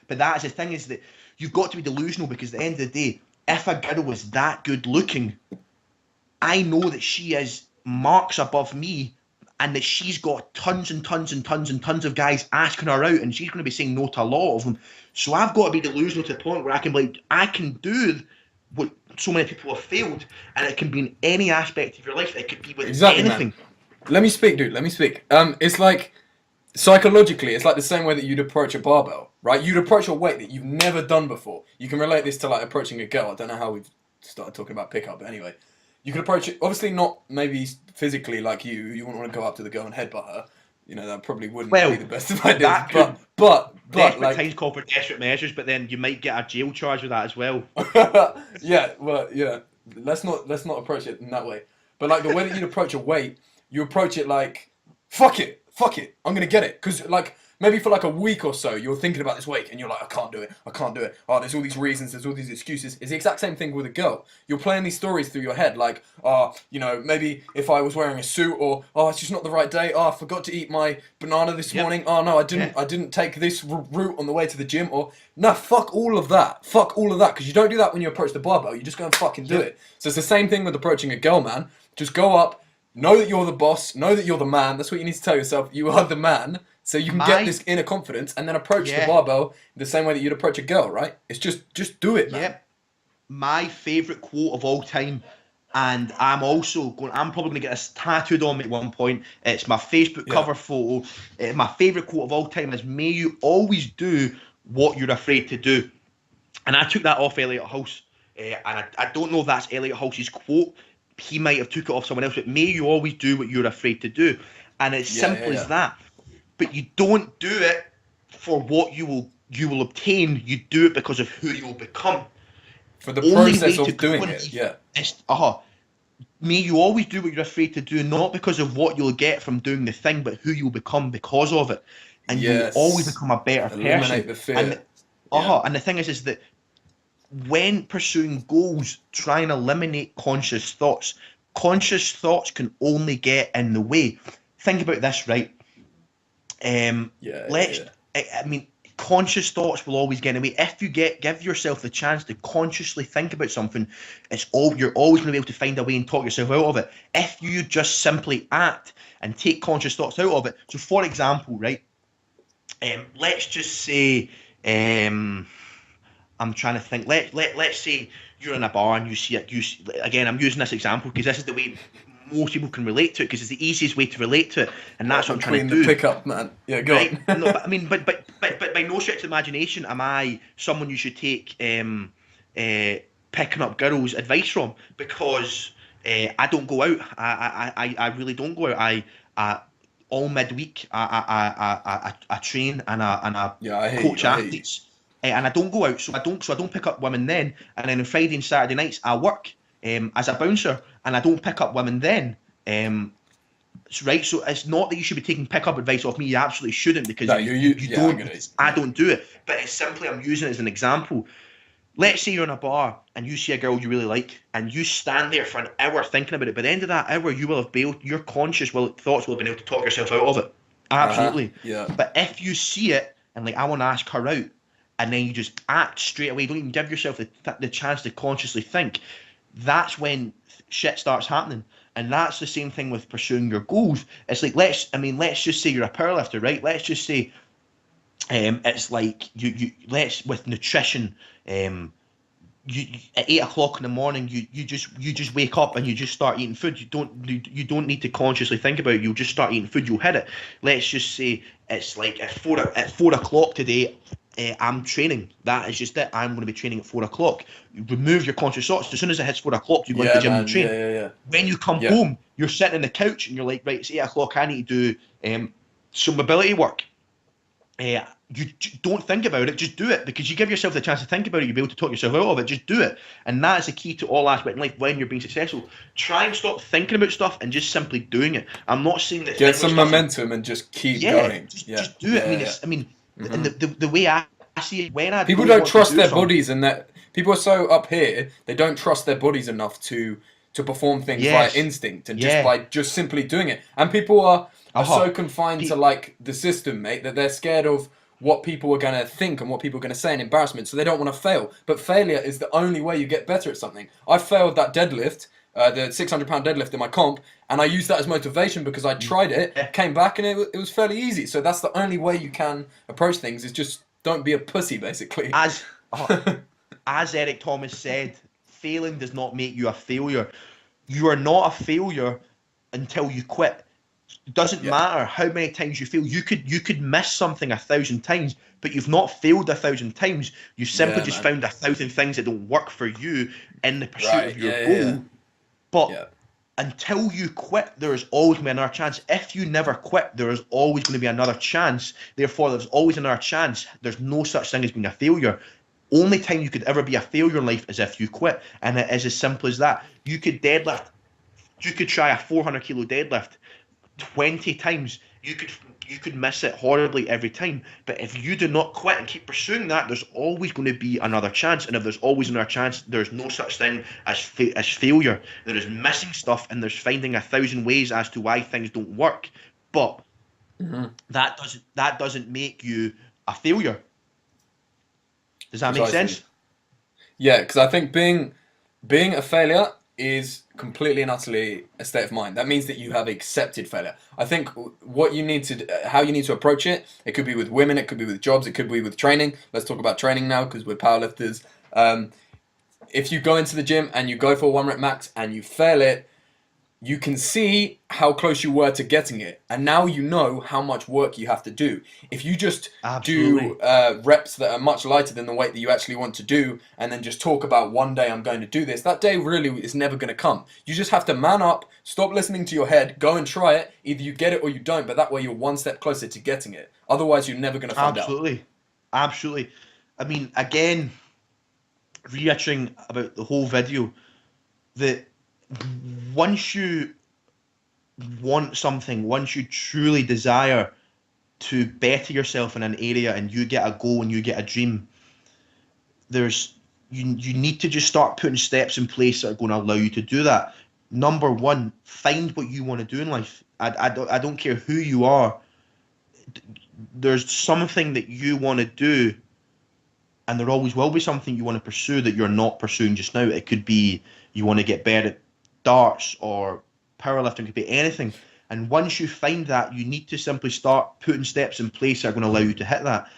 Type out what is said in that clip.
But that is the thing, is that you've got to be delusional, because at the end of the day, if a girl was that good looking, I know that she is marks above me, and that she's got tons and tons and tons and tons of guys asking her out, and she's going to be saying no to a lot of them. So I've got to be delusional to the point where I can be like, I can do what so many people have failed, and it can be in any aspect of your life. It could be with Exactly, anything. man. Let me speak, dude. Let me speak. It's like psychologically, it's like the same way that you'd approach a barbell, right? You'd approach a weight that you've never done before. You can relate this to like approaching a girl. I don't know how we've started talking about pickup, but anyway, you could approach it. Obviously, not maybe physically like you. You wouldn't want to go up to the girl and headbutt her. You know, that probably wouldn't be the best of ideas. That could But desperate like, times call for desperate measures, but then you might get a jail charge with that as well. yeah, well, yeah. Let's not approach it in that way. But like the way that you'd approach a weight, you approach it like, fuck it, I'm gonna get it. Because like maybe for like a week or so, you're thinking about this weight and you're like, I can't do it. Oh, there's all these reasons, there's all these excuses. It's the exact same thing with a girl. You're playing these stories through your head, like, you know, maybe if I was wearing a suit, or it's just not the right day. I forgot to eat my banana this morning. Oh no, I didn't take this route on the way to the gym. Or no, fuck all of that, because you don't do that when you approach the barbell. You just go and fucking do it. So it's the same thing with approaching a girl, man. Just go up. Know that you're the boss. Know that you're the man. That's what you need to tell yourself. You are the man. So you can get this inner confidence and then approach the barbell the same way that you'd approach a girl, right? It's just do it, man. Yep. My favourite quote of all time, and I'm probably going to get this tattooed on me at one point. It's my Facebook cover photo. My favourite quote of all time is, may you always do what you're afraid to do. And I took that off Elliot House. And I don't know if that's Elliot House's quote. He might have took it off someone else, but may you always do what you're afraid to do. And it's simple as that. But you don't do it for what you will obtain. You do it because of who you will become. For the process of doing it, May you always do what you're afraid to do, not because of what you'll get from doing the thing, but who you'll become because of it. And you'll always become a better person. Eliminate the fear. And the thing is that when pursuing goals, try and eliminate conscious thoughts. Conscious thoughts can only get in the way. Think about this, right? I mean, conscious thoughts will always get in the way. If you give yourself the chance to consciously think about something, you're always going to be able to find a way and talk yourself out of it. If you just simply act and take conscious thoughts out of it. So, for example, right? Let's just say, I'm trying to think. Let's say you're in a bar and you see it. Again, I'm using this example because this is the way most people can relate to it, because it's the easiest way to relate to it, and that's what I'm trying to do. The pickup, man. Yeah, go on. No, but I mean, but by no stretch of imagination am I someone you should take picking up girls' advice from, because I don't go out. I really don't go out. I all midweek I train and I coach athletes. And I don't go out, so I don't pick up women then. And then on Friday and Saturday nights, I work as a bouncer, and I don't pick up women then. Right, so it's not that you should be taking pickup advice off me. You absolutely shouldn't, because you don't. I don't do it, but it's simply I'm using it as an example. Let's say you're in a bar and you see a girl you really like, and you stand there for an hour thinking about it. By the end of that hour, you will have your conscious thoughts will have been able to talk yourself out of it. Absolutely. Yeah. But if you see it and like, I want to ask her out, and then you just act straight away, don't even give yourself the chance to consciously think, that's when shit starts happening. And that's the same thing with pursuing your goals. It's like, let's just say you're a powerlifter, right? Let's just say it's like let's with nutrition, you at 8 o'clock in the morning, you just wake up and you just start eating food. You don't need to consciously think about it. You'll just start eating food. You'll hit it. Let's just say it's like at 4 o'clock today. I'm training. That is just it. I'm going to be training at 4 o'clock. You remove your conscious thoughts. As soon as it hits 4 o'clock, you go to the gym and train. Yeah. When you come home, you're sitting on the couch and you're like, right, it's 8 o'clock. I need to do some mobility work. You don't think about it. Just do it, because you give yourself the chance to think about it. You'll be able to talk yourself out of it. Just do it, and that is the key to all aspects in life. When you're being successful, try and stop thinking about stuff and just simply doing it. I'm not saying that get some momentum and just keep going. Just do it. And the way I see it, when people don't trust their bodies, and that people are so up here, they don't trust their bodies enough to perform things by instinct and just by just simply doing it. And people are so confined to like the system, mate, that they're scared of what people are going to think and what people are going to say and embarrassment, so they don't want to fail. But failure is the only way you get better at something. I failed that deadlift, the 600-pound deadlift in my comp, and I used that as motivation because I tried it, Yeah. came back, and it was fairly easy. So that's the only way you can approach things, is just don't be a pussy, basically. As as Eric Thomas said, failing does not make you a failure. You are not a failure until you quit. It doesn't matter how many times you fail. You could miss something 1,000 times, but you've not failed 1,000 times. You simply just found 1,000 things that don't work for you in the pursuit of your goal. But until you quit, there is always going to be another chance. If you never quit, there is always going to be another chance. Therefore, there's always another chance. There's no such thing as being a failure. Only time you could ever be a failure in life is if you quit, and it is as simple as that. You could deadlift. You could try a 400 kilo deadlift 20 times. You could miss it horribly every time. But if you do not quit and keep pursuing that, there's always going to be another chance. And if there's always another chance, there's no such thing as failure. There is missing stuff, and there's finding 1,000 ways as to why things don't work. But that doesn't make you a failure. Does that make sense? Yeah, because I think being a failure is completely and utterly a state of mind. That means that you have accepted failure. I think what you need to, how you need to approach it, it could be with women, it could be with jobs, it could be with training. Let's talk about training now, because we're powerlifters. If you go into the gym and you go for a 1 rep max and you fail it, you can see how close you were to getting it, and now you know how much work you have to do. If you just do reps that are much lighter than the weight that you actually want to do, and then just talk about one day I'm going to do this, that day really is never going to come. You just have to man up, stop listening to your head, go and try it. Either you get it or you don't, but that way you're one step closer to getting it. Otherwise, you're never going to find out. Absolutely. I mean, again, reiterating about the whole video, that once you want something, once you truly desire to better yourself in an area, and you get a goal and you get a dream, you need to just start putting steps in place that are going to allow you to do that. Number one, find what you want to do in life. I don't care who you are. There's something that you want to do, and there always will be something you want to pursue that you're not pursuing just now. It could be you want to get better at darts, or powerlifting, could be anything. And once you find that, you need to simply start putting steps in place that are going to allow you to hit that.